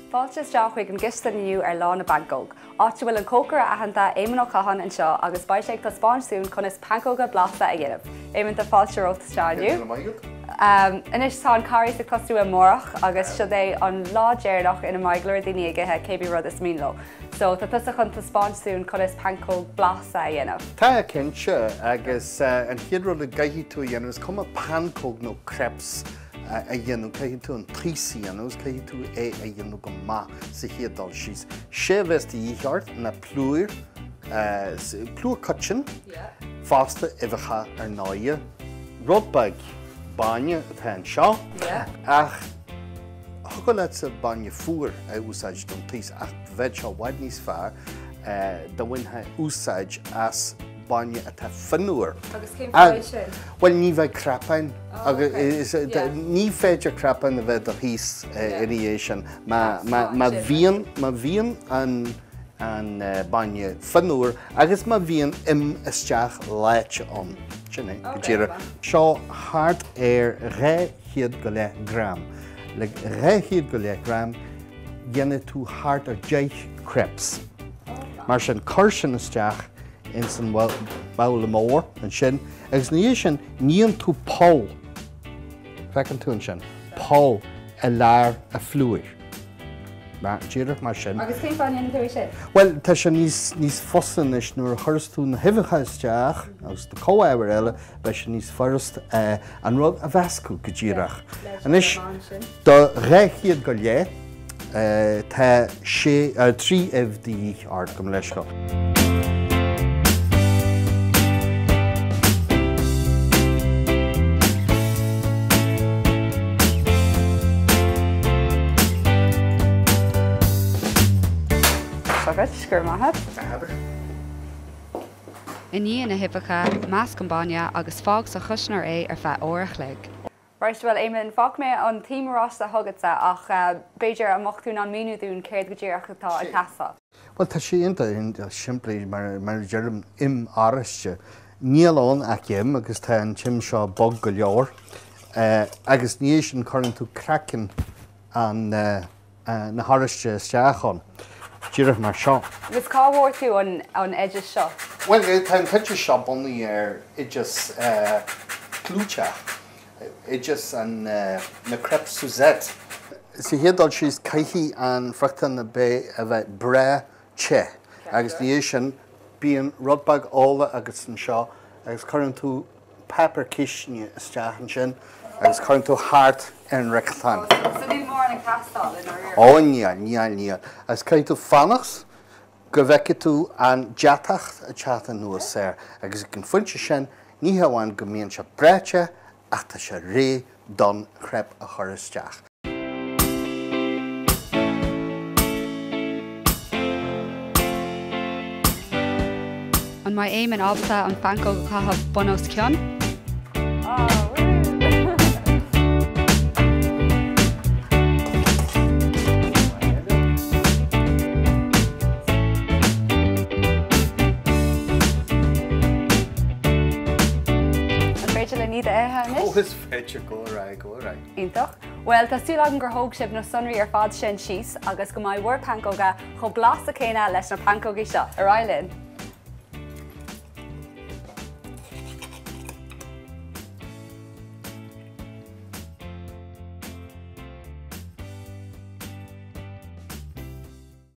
Fáilteas deach chuig an giste nniu ar lán na Bangkok. Áit bhfuil an cócar ahananta éimeán ó cahan an seo agus bailteag tá spáinsún chun is pancóga blasta a dhéanamh. Éimeán tá fáilte rótas teániu. Inis tá an carí sa cosú amórach agus si é an ládéirnach ina maigleir daoine aige cébí rud is míló. So tá tusa chun tá spáinsún chun is pancóg blasta a dhéanamh. Tá cinse agus an chiadrú le gaithí tú dhéanamh is cum pancóg nó crepes a dhéanú caithí tú an trísaí anús caithí tú é a dhéanú go má sa chiaddal síos. Sé bheits díart na plúir cutsin fásta ibhecha ar náide, rodbag baine atá an seo ach thuga le sa baine fuair a úsáid don tríos ach bheith seo bhaid níos fearr do bhainthe úsáid as baine atá fanúir. Agus cén fáil sin? Well, ní bheith crapain. Ní féidir crapain a bheith do híos irí sin. Má bhíon an baine fanúir agus má bhíon isteach leite an. Sinné go dtíre. Seo thart ar 200 gram. Le 200 gram dhéanana tú thart ar 10 crepes. Mar sin chuirsin isteach in san bála mór an sin, agus ní sin níon tú pó. Fecinn tú an sin. Pó a lear a fluúir. Díireach mar sin. Agus cén fáin dhéanana tú sin? Well, tá sin níos fosan is nuair thuras tú na hibhecha isteach agus do cóhhaibhar eile bheith sin níos forrast an rud a bhescú go díireach. Anis do 200 go lé tá 3 FD ard go leis go. Sgur maithad? Iní na hibhacha, meas campáine agus fág sa chusnar é ar feadh óirich le. Right, well, éimeán fág mé an tíimrás a thugadsa ach beidir amach tún an míúún céad go ddíach atá an casa. Well, tá sé inta siimplí mar dearm áraiste. Níl ach dhéim agus tá an tim seo bog go leor agus níos sin chuann tú cracin an na áraiste isteachán. Díireach mar seo. Gus cáhhair tú an éidir seo? Well, tá an cuite seo bunaí ar idir clúteach. Idir an na crepes Suzette. Sa héadal síos caithí an frachtan na bé a bheith bre che. Agus níos sin bíon rodbag ála agus an seo agus chuann tú pepper cisne isteach an sin agus chuann tú thart ar an rectán. So ní mór an castáil in ar Ó, níl. As caithí tú fanachs, go bheice tú an deatacht a teata nuas séir. Agus cin fuinte sin, ní hamhain go mbíonn se breite ach tá sé ré don crepe a chur isteach. An mai éimeán ábalta an pancóg caithfh bunos ceann. Is féidir go raibh. Ítach? Well, tá súlagan gur thóg sibh na sunraí ar fád sin síos agus go mbeidh mhuir pancóga chomh glas a chéine leis na pancógaí seo. Ar Ailinn.